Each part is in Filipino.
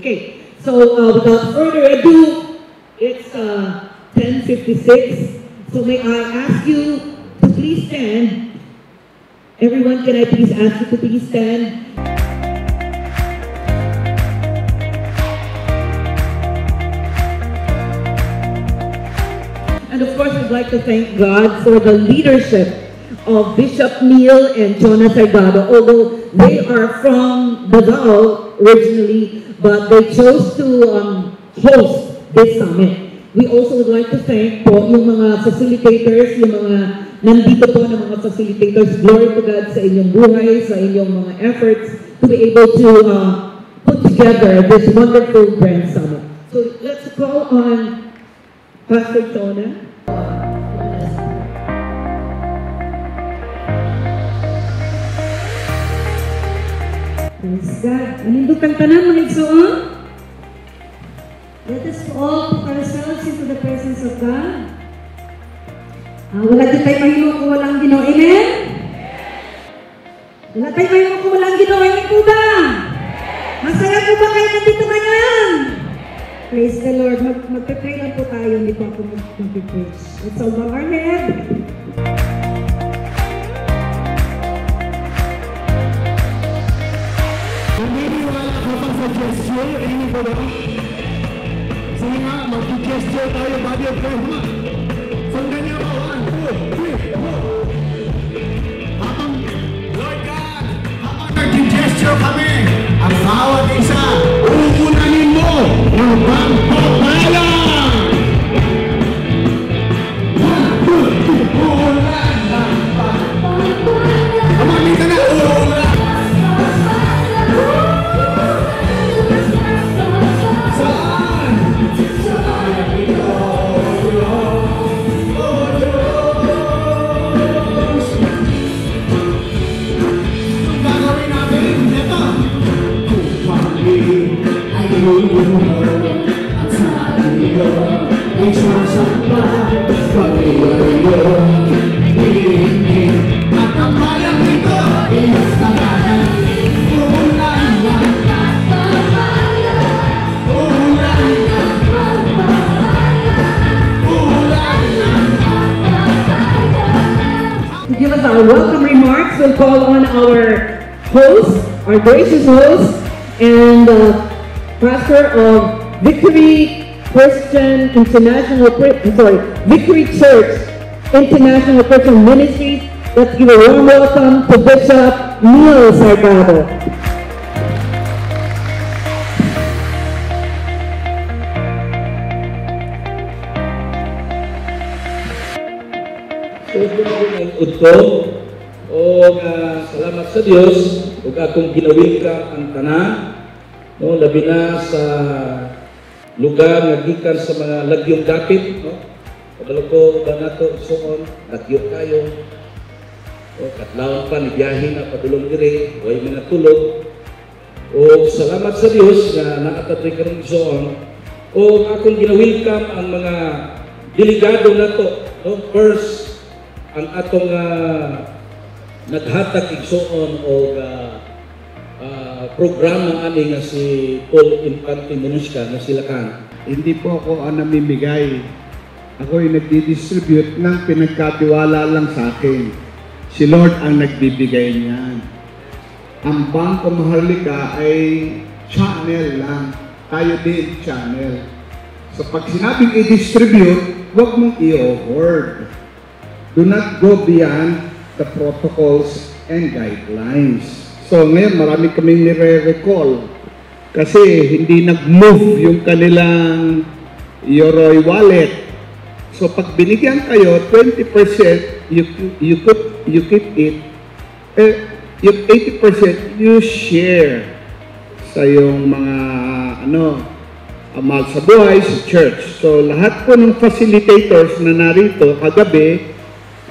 Okay, so without further ado, it's 10:56. So may I ask you to please stand. Everyone, can I please ask you to please stand? And of course, I'd like to thank God for the leadership of Bishop Neil and Jonah Salgado, although they are from Davao originally, but they chose to host this summit. We also would like to thank po yung mga facilitators, yung mga nandito po ng mga facilitators. Glory to God sa inyong buhay, sa inyong mga efforts to be able to put together this wonderful grand summit. So let's call on Pastor Jonah. Praise God. Manindot ang tanan, mga igsoon. Let us all put ourselves into the presence of God. Wala din tayo mahimo kung walang Ginoo. Amen? Wala tayo mahimo kung walang Ginoo. Amen po ba? Masaya po ba kayo nandito ngayon? Praise the Lord. Mag-pray lang po tayo. Hindi po ako mag-preach. Let's all bow our head. Naniniwala ka ba sa gesture? Hindi ko ba? Sige nga, mag-gesture tayo, body of God. Sanggan niya ba? 1, 2, 3, 4. Habang, Lord God, habang nag-gesture kami, ang bawat isa, uunahin mo ng pagpapalang. 1, 2, 3, ulan ng pagpapalang. Amangin ka na, ulan. To give us our welcome remarks, we'll call on our host, our gracious host, and pastor of Victory Christian International, Victory Church International Christian Ministries. Let's give a warm welcome to Bishop Neil Salgado. Udto o salamat sa Dios ug akong ginawilka ang tanan no labi na sa lugar nga gikan sa mga lagyong dapit no padalo ko ba nato suon lagyo kayo o katlaw pa ni biyahe na padulong diri way manatulog o salamat sa Dios nga nakatatoy karon suon o akong ginawilkam ang mga delegado nato no first ang atong naghatag igsuon o programa ani nga si Paul Infante Monusca nga sila kan. Hindi po ako ang namimigay. Ako ay nagdi-distribute ng pinagkatiwala lang sa akin. Si Lord ang nagbibigay niyan. Ang Bangko Maharlika ay channel lang. Tayo din channel. So pag sinabing i-distribute, huwag mong i-hoard. Do not go beyond the protocols and guidelines. So ngayon marami kaming nire-recall kasi hindi nag-move yung kanilang Yoroi wallet. So pag binigyan kayo 20%, you keep it. Yung 80% you share sa yung mga mahal sa buhay sa church. So lahat po ng facilitators na narito kagabi,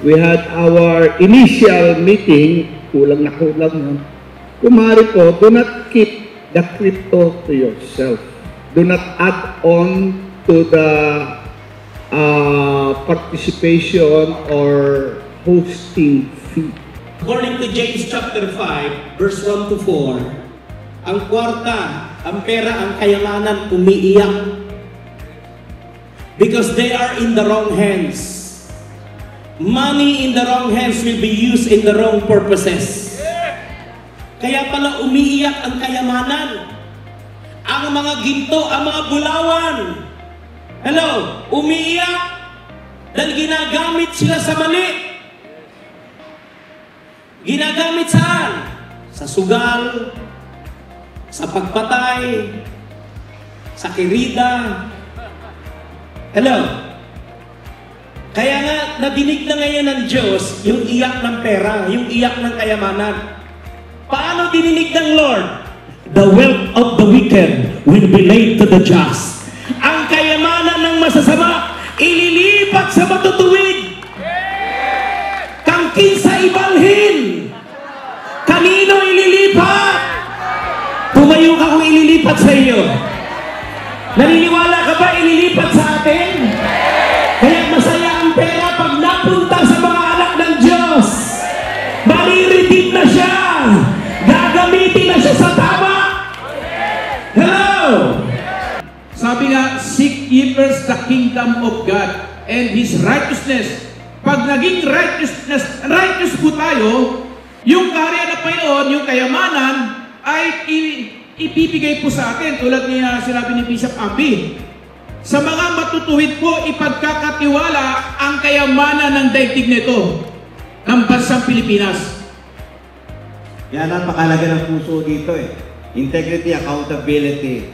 we had our initial meeting, kulang na kulang yun. Kumari po, do not keep the crypto to yourself. Do not add on to the participation or hosting fee. According to James chapter 5, verse 1 to 4, ang kwarta, ang pera, ang kayamanan umiiyak. Because they are in the wrong hands. Money in the wrong hands will be used in the wrong purposes. Kaya pala umiiyak ang kayamanan. Ang mga ginto, ang mga bulawan. Hello, umiiyak dahil ginagamit sila sa mali. Ginagamit saan? Sa sugal, sa pagpatay, sa kirida. Hello? Kaya nga, nadinig na ngayon ng Diyos yung iyak ng pera, yung iyak ng kayamanan. Paano dininig ng Lord? The wealth of the wicked will be laid to the just. Ang kayamanan ng masasama, ililipat sa matutuwid. Kang kinsa ibalhin. Kanino ililipat? Tumayo ka kung ililipat sa iyo. Naniniwala ka ba ililipat sa atin? Kaya masaya ang pera pag napunta sa mga anak ng Diyos. Mariredeem na siya. Gagamitin na siya sa tama. Hello! Sabi nga, seek ye first the kingdom of God and His righteousness. Pag naging righteous po tayo, yung kaharian ng Panginoon, yung kayamanan, ay ibibigay po sa atin. Tulad niya sinabi ni Bishop Abby. Sa mga matutuwid po, ipagkakatiwala ang kayamanan ng daigdig nito, ng bansang Pilipinas. Yan ang pakalaga ng puso dito eh. Integrity, accountability,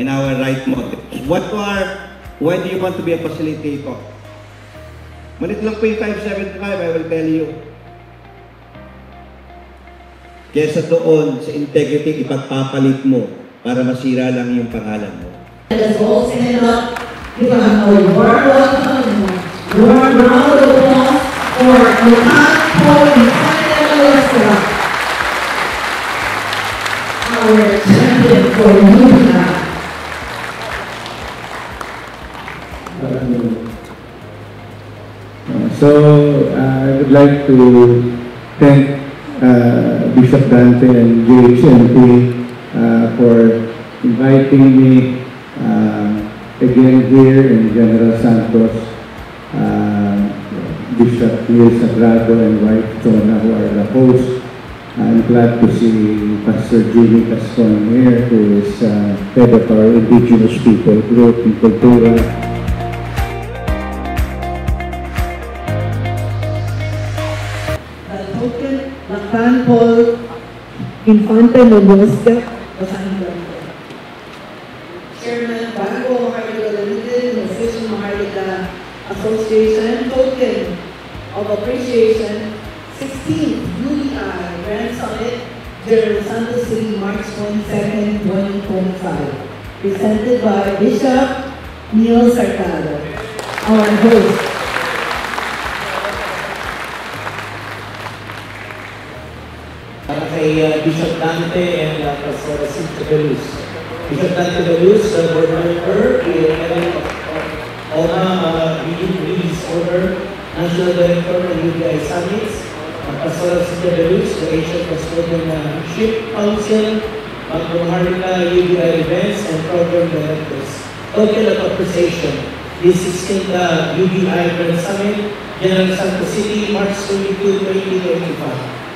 and our right motives. Why do you want to be a facilitator? Manit lang po yung 575, I will tell you. Kesa doon sa integrity, ipagpapalit mo para masira lang yung pangalan mo. Let's all stand up. Give a warm welcome, warm round of applause for Lukan Paul Infante, our champion for Nuka. So, I would like to thank Bishop Dante and JHNP for inviting me again here in General Santos, Bishop Neil Sagrado and wife Chona, who are the hosts. I'm glad to see Pastor Jimmy Cascon here, who is head of our indigenous people group in Cultura. Lukan Paul Infante Monosca, Chairman, Bago Maharlika Limited, Association Maharlika Association, token of appreciation, 16th UEI Grand Summit, General Santos City, March 22nd, 2025. Presented by Bishop Neil Sarcado, our host. Para kay Bishop Dante and Pastor Cynthia Belus. Bishop Dante Belus, board member, OMA Release Order, National Director ng UBI Summits, Pastor Cynthia Belus, the Asian Custodian Ship Council, Maharlika UBI Events and Program Directors. Token of appreciation. This is in the UBI Grand Summit, General Santos City, March 22, 2025.